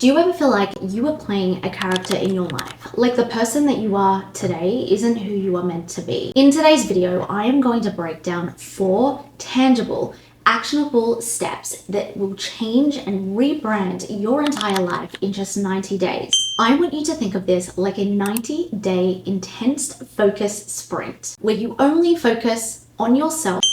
Do you ever feel like you are playing a character in your life? Like the person that you are today isn't who you are meant to be? In today's video, I am going to break down 4 tangible, actionable steps that will change and rebrand your entire life in just 90 days. I want you to think of this like a 90-day intense focus sprint where you only focus on yourself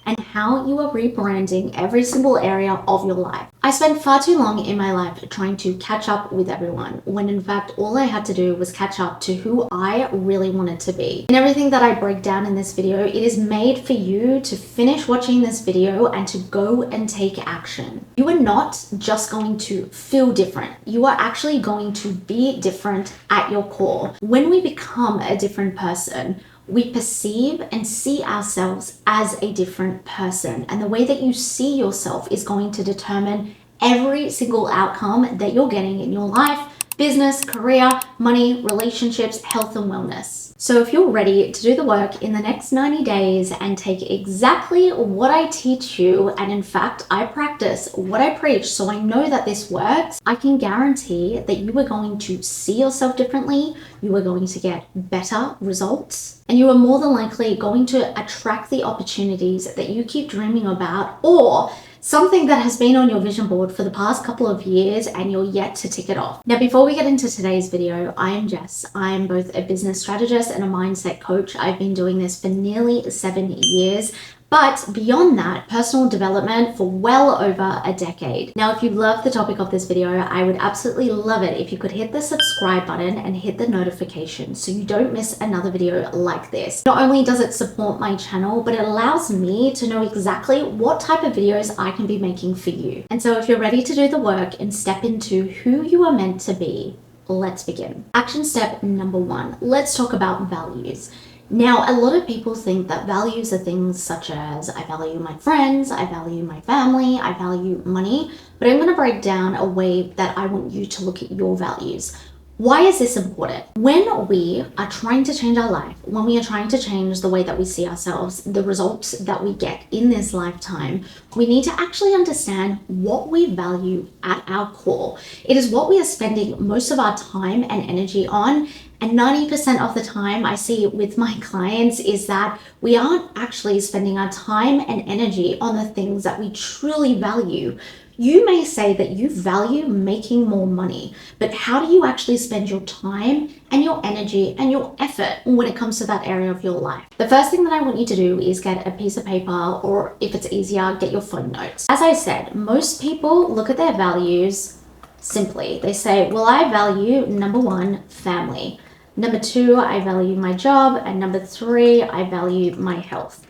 and how you are rebranding every single area of your life. I spent far too long in my life trying to catch up with everyone, when in fact all I had to do was catch up to who I really wanted to be. And everything that I break down in this video, it is made for you to finish watching this video and to go and take action. You are not just going to feel different. You are actually going to be different at your core. When we become a different person, we perceive and see ourselves as a different person. And the way that you see yourself is going to determine every single outcome that you're getting in your life, business, career, money, relationships, health, and wellness. So if you're ready to do the work in the next 90 days and take exactly what I teach you, and in fact, I practice what I preach, so I know that this works, I can guarantee that you are going to see yourself differently, you are going to get better results, and you are more than likely going to attract the opportunities that you keep dreaming about, or something that has been on your vision board for the past couple of years and you're yet to tick it off. Now, before we get into today's video, I am Jess. I am both a business strategist and a mindset coach. I've been doing this for nearly 7 years. But beyond that, personal development for well over a decade. Now, if you love the topic of this video, I would absolutely love it if you could hit the subscribe button and hit the notification so you don't miss another video like this. Not only does it support my channel, but it allows me to know exactly what type of videos I can be making for you. And so if you're ready to do the work and step into who you are meant to be, let's begin. Action step number 1, let's talk about values. Now, a lot of people think that values are things such as I value my friends, I value my family, I value money, but I'm going to break down a way that I want you to look at your values. Why is this important? When we are trying to change our life, when we are trying to change the way that we see ourselves, the results that we get in this lifetime, we need to actually understand what we value at our core. It is what we are spending most of our time and energy on. And 90% of the time I see with my clients is that we aren't actually spending our time and energy on the things that we truly value. You may say that you value making more money, but how do you actually spend your time and your energy and your effort when it comes to that area of your life? The first thing that I want you to do is get a piece of paper, or if it's easier, get your phone notes. As I said, most people look at their values simply. They say, well, I value number 1, family. Number 2, I value my job. And number 3, I value my health.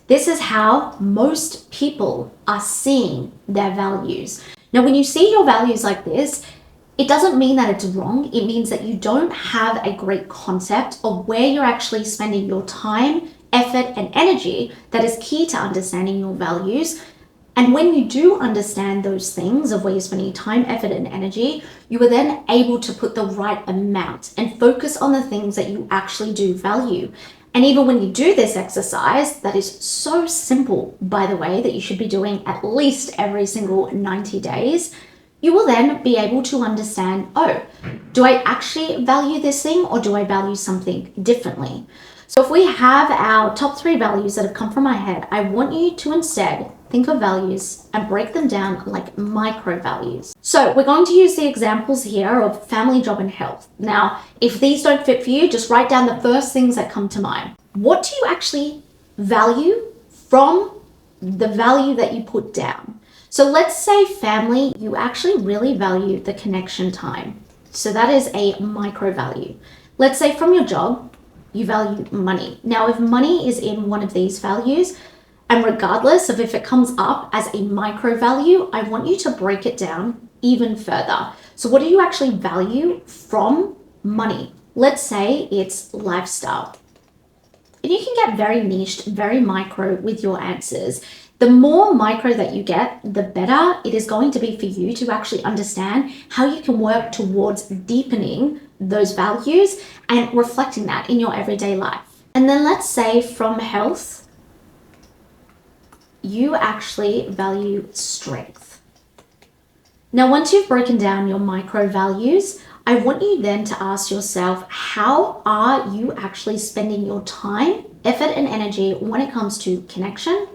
This is how most people are seeing their values. Now, when you see your values like this, it doesn't mean that it's wrong. It means that you don't have a great concept of where you're actually spending your time, effort, and energy that is key to understanding your values. And when you do understand those things of where you're spending time, effort, and energy, you are then able to put the right amount and focus on the things that you actually do value. And even when you do this exercise, that is so simple, by the way, that you should be doing at least every single 90 days, you will then be able to understand, oh, do I actually value this thing, or do I value something differently? So if we have our top 3 values that have come from my head, I want you to instead think of values and break them down like micro values. So we're going to use the examples here of family, job, and health. Now, if these don't fit for you, just write down the first things that come to mind. What do you actually value from the value that you put down? So let's say family, you actually really value the connection time. So that is a micro value. Let's say from your job, you value money. Now, if money is in one of these values, and regardless of if it comes up as a micro value, I want you to break it down even further. So what do you actually value from money? Let's say it's lifestyle. And you can get very niched, very micro with your answers. The more micro that you get, the better it is going to be for you to actually understand how you can work towards deepening those values and reflecting that in your everyday life. And then let's say from health, you actually value strength. Now, once you've broken down your micro values, I want you then to ask yourself, how are you actually spending your time, effort, and energy when it comes to connection,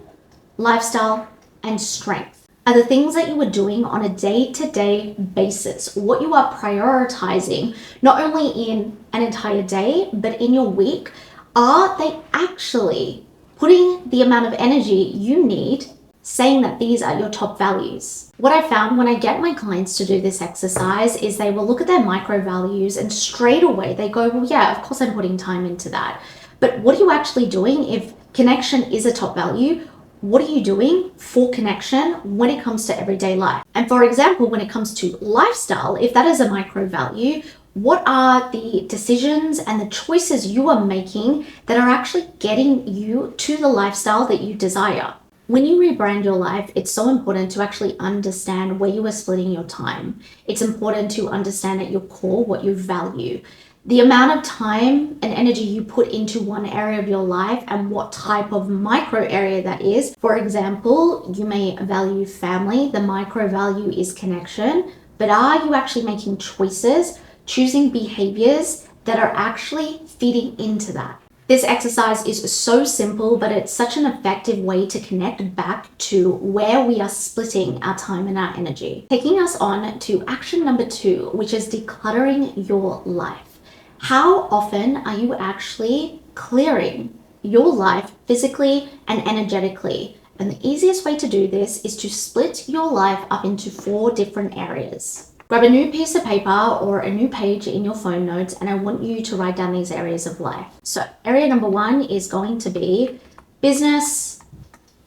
lifestyle, and strength? Are the things that you are doing on a day-to-day basis, what you are prioritizing, not only in an entire day, but in your week, are they actually putting the amount of energy you need, saying that these are your top values? What I found when I get my clients to do this exercise is they will look at their micro values and straight away they go, well, yeah, of course I'm putting time into that. But what are you actually doing? If connection is a top value, what are you doing for connection when it comes to everyday life? And for example, when it comes to lifestyle, if that is a micro value, what are the decisions and the choices you are making that are actually getting you to the lifestyle that you desire? When you rebrand your life, it's so important to actually understand where you are splitting your time. It's important to understand at your core what you value. The amount of time and energy you put into one area of your life and what type of micro area that is. For example, you may value family, the micro value is connection, but are you actually making choices, choosing behaviors that are actually feeding into that? This exercise is so simple, but it's such an effective way to connect back to where we are splitting our time and our energy. Taking us on to action number 2, which is decluttering your life. How often are you actually clearing your life physically and energetically? And the easiest way to do this is to split your life up into 4 different areas. Grab a new piece of paper or a new page in your phone notes, and I want you to write down these areas of life. So area number 1 is going to be business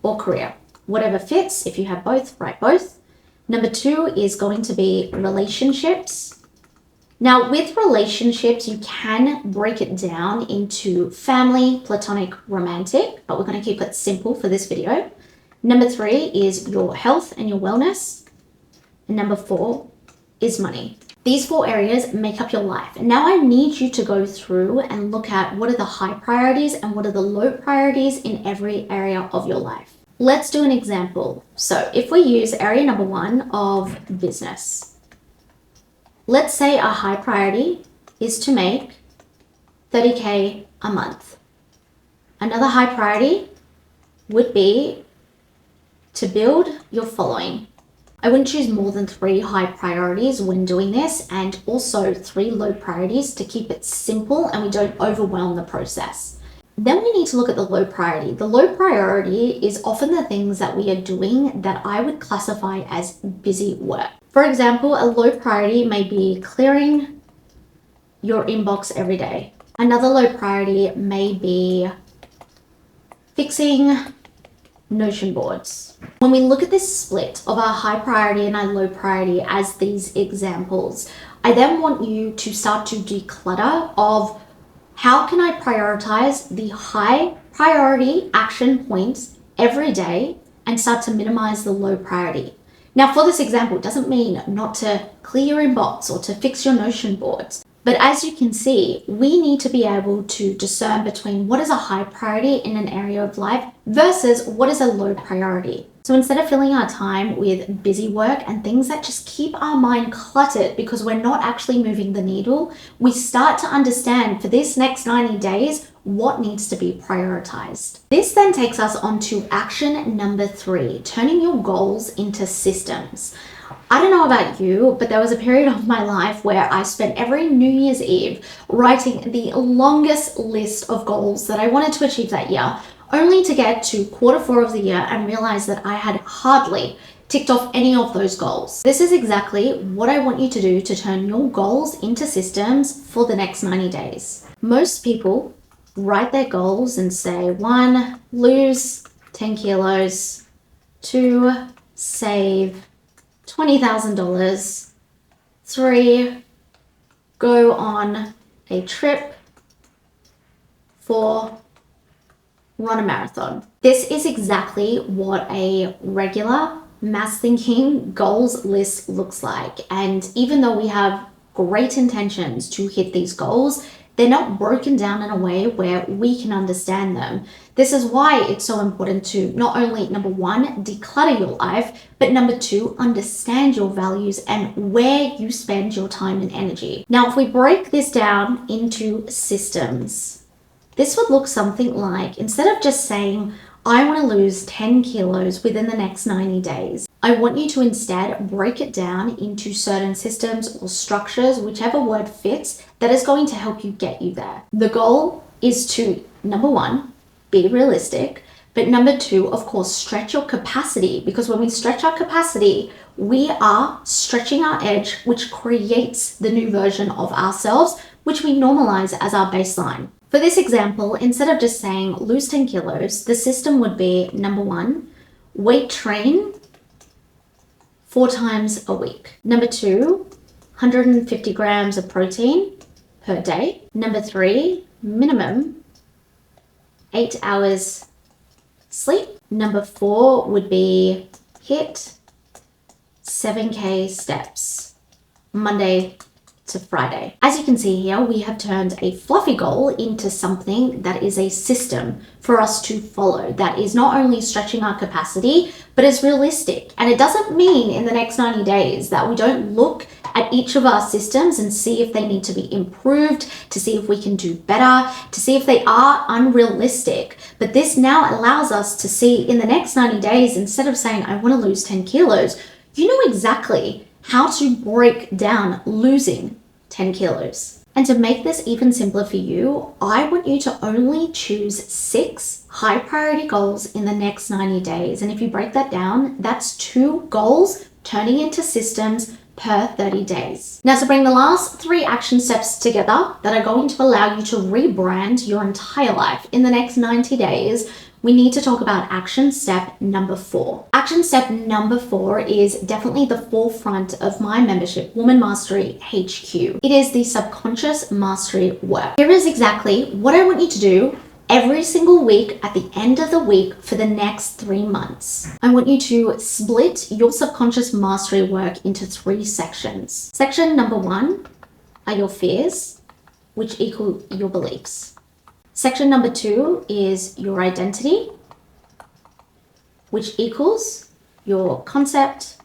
or career. Whatever fits. If you have both, write both. Number 2 is going to be relationships. Now, with relationships, you can break it down into family, platonic, romantic, but we're going to keep it simple for this video. Number 3 is your health and your wellness. And number 4 is money. These 4 areas make up your life. And now I need you to go through and look at what are the high priorities and what are the low priorities in every area of your life. Let's do an example. So if we use area number 1 of business, let's say our high priority is to make $30K a month. Another high priority would be to build your following. I wouldn't choose more than 3 high priorities when doing this, and also 3 low priorities to keep it simple and we don't overwhelm the process. Then we need to look at the low priority. The low priority is often the things that we are doing that I would classify as busy work. For example, a low priority may be clearing your inbox every day. Another low priority may be fixing Notion boards. When we look at this split of our high priority and our low priority as these examples, I then want you to start to declutter of how can I prioritize the high priority action points every day and start to minimize the low priority. Now, for this example, it doesn't mean not to clear your inbox or to fix your Notion boards. But as you can see, we need to be able to discern between what is a high priority in an area of life versus what is a low priority. So instead of filling our time with busy work and things that just keep our mind cluttered because we're not actually moving the needle, we start to understand for this next 90 days what needs to be prioritized. This then takes us on to action number 3, turning your goals into systems. I don't know about you, but there was a period of my life where I spent every New Year's Eve writing the longest list of goals that I wanted to achieve that year, only to get to Q4 of the year and realize that I had hardly ticked off any of those goals. This is exactly what I want you to do to turn your goals into systems for the next 90 days. Most people write their goals and say, 1, lose 10 kilos, 2, save $20,000, 3, go on a trip, 4, run a marathon. This is exactly what a regular mass thinking goals list looks like. And even though we have great intentions to hit these goals, They're not broken down in a way where we can understand them. This is why it's so important to not only, number one, declutter your life, but number two, understand your values and where you spend your time and energy. Now, if we break this down into systems, this would look something like, instead of just saying, I want to lose 10 kilos within the next 90 days, I want you to instead break it down into certain systems or structures, whichever word fits, that is going to help you get you there. The goal is to, number one, be realistic, but number two, of course, stretch your capacity, because when we stretch our capacity, we are stretching our edge, which creates the new version of ourselves, which we normalize as our baseline. For this example, instead of just saying lose 10 kilos, the system would be, number one, weight train 4 times a week. Number two, 150 grams of protein per day. Number three, minimum 8 hours sleep. Number four would be hit 7K steps Monday to Friday. As you can see here, we have turned a fluffy goal into something that is a system for us to follow, that is not only stretching our capacity, but is realistic. And it doesn't mean in the next 90 days that we don't look at each of our systems and see if they need to be improved, to see if we can do better, to see if they are unrealistic. But this now allows us to see in the next 90 days, instead of saying, I want to lose 10 kilos, you know exactly how to break down losing 10 kilos. And to make this even simpler for you, I want you to only choose 6 high priority goals in the next 90 days. And if you break that down, that's 2 goals turning into systems per 30 days. Now, to bring the last 3 action steps together that are going to allow you to rebrand your entire life in the next 90 days, we need to talk about action step number 4. Action step number 4 is definitely the forefront of my membership, Woman Mastery HQ. It is the subconscious mastery work. Here is exactly what I want you to do every single week at the end of the week for the next 3 months. I want you to split your subconscious mastery work into 3 sections. Section number 1 are your fears, which equal your beliefs. Section number 2 is your identity, which equals your concept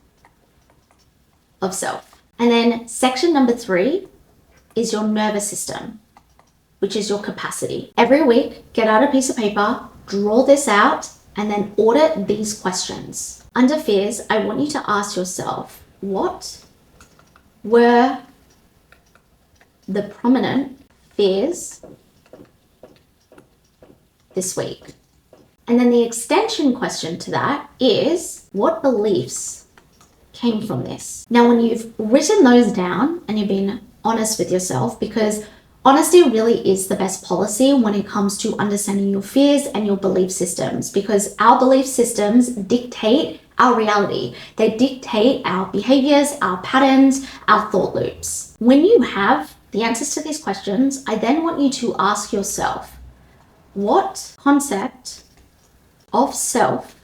of self. And then section number 3 is your nervous system, which is your capacity. Every week, get out a piece of paper, draw this out, and then audit these questions. Under fears, I want you to ask yourself, what were the prominent fears this week? And then the extension question to that is, what beliefs came from this? Now, when you've written those down and you've been honest with yourself, because honesty really is the best policy when it comes to understanding your fears and your belief systems, because our belief systems dictate our reality. They dictate our behaviors, our patterns, our thought loops. When you have the answers to these questions, I then want you to ask yourself, what concept of self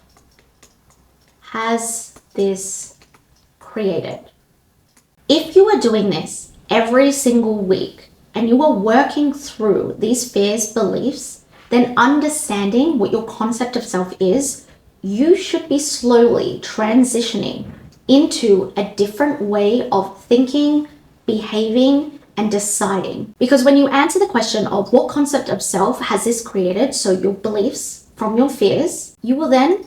has this created? If you are doing this every single week and you are working through these fears, beliefs, then understanding what your concept of self is, you should be slowly transitioning into a different way of thinking, behaving, and deciding. Because when you answer the question of what concept of self has this created, so your beliefs from your fears, you will then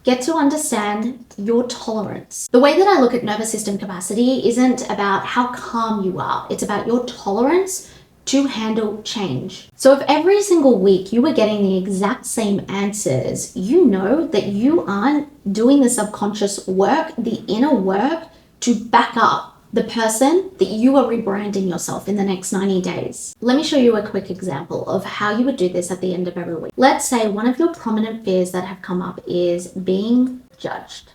get to understand your tolerance. The way that I look at nervous system capacity isn't about how calm you are. It's about your tolerance to handle change. So if every single week you were getting the exact same answers, you know that you aren't doing the subconscious work, the inner work to back up the person that you are rebranding yourself in the next 90 days. Let me show you a quick example of how you would do this at the end of every week. Let's say one of your prominent fears that have come up is being judged.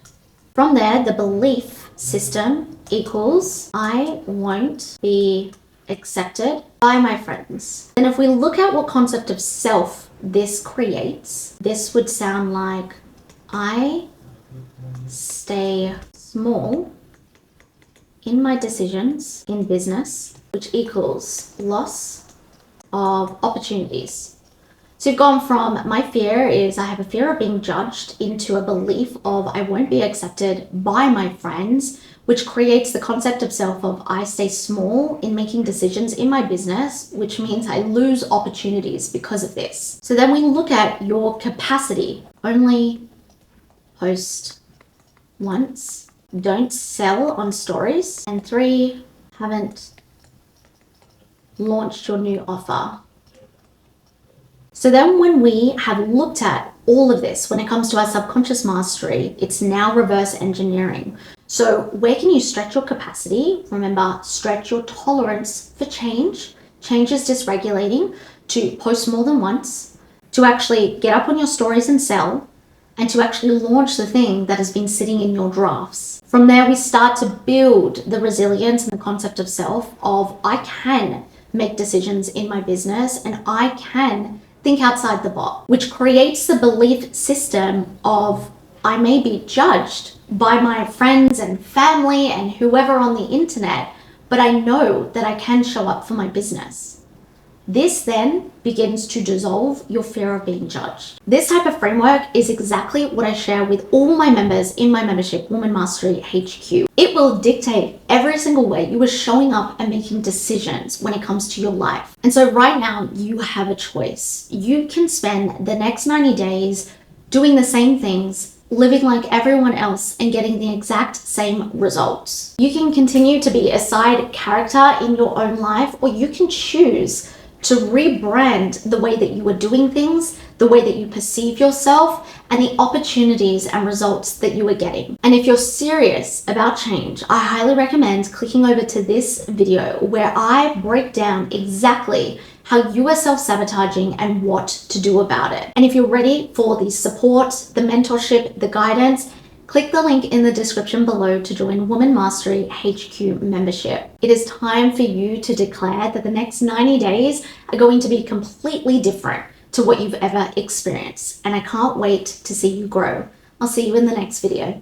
From there, the belief system equals, I won't be accepted by my friends. And if we look at what concept of self this creates, this would sound like, I stay small in my decisions in business, which equals loss of opportunities. So you've gone from I have a fear of being judged into a belief of I won't be accepted by my friends, which creates the concept of self of I stay small in making decisions in my business, which means I lose opportunities because of this. So then we look at your capacity. Only post once, don't sell on stories, and 3, haven't launched your new offer. So then when we have looked at all of this, when it comes to our subconscious mastery, it's now reverse engineering. So where can you stretch your capacity? Remember, stretch your tolerance for change. Change is dysregulating. To post more than once, to actually get up on your stories and sell, and to actually launch the thing that has been sitting in your drafts. From there, we start to build the resilience and the concept of self of I can make decisions in my business and I can think outside the box, which creates the belief system of I may be judged by my friends and family and whoever on the internet, but I know that I can show up for my business. This then begins to dissolve your fear of being judged. This type of framework is exactly what I share with all my members in my membership, Woman Mastery HQ. It will dictate every single way you are showing up and making decisions when it comes to your life. And so right now you have a choice. You can spend the next 90 days doing the same things, living like everyone else and getting the exact same results. You can continue to be a side character in your own life, or you can choose to rebrand the way that you are doing things, the way that you perceive yourself, and the opportunities and results that you are getting. And if you're serious about change, I highly recommend clicking over to this video where I break down exactly how you are self-sabotaging and what to do about it. And if you're ready for the support, the mentorship, the guidance, click the link in the description below to join Woman Mastery HQ membership. It is time for you to declare that the next 90 days are going to be completely different to what you've ever experienced. And I can't wait to see you grow. I'll see you in the next video.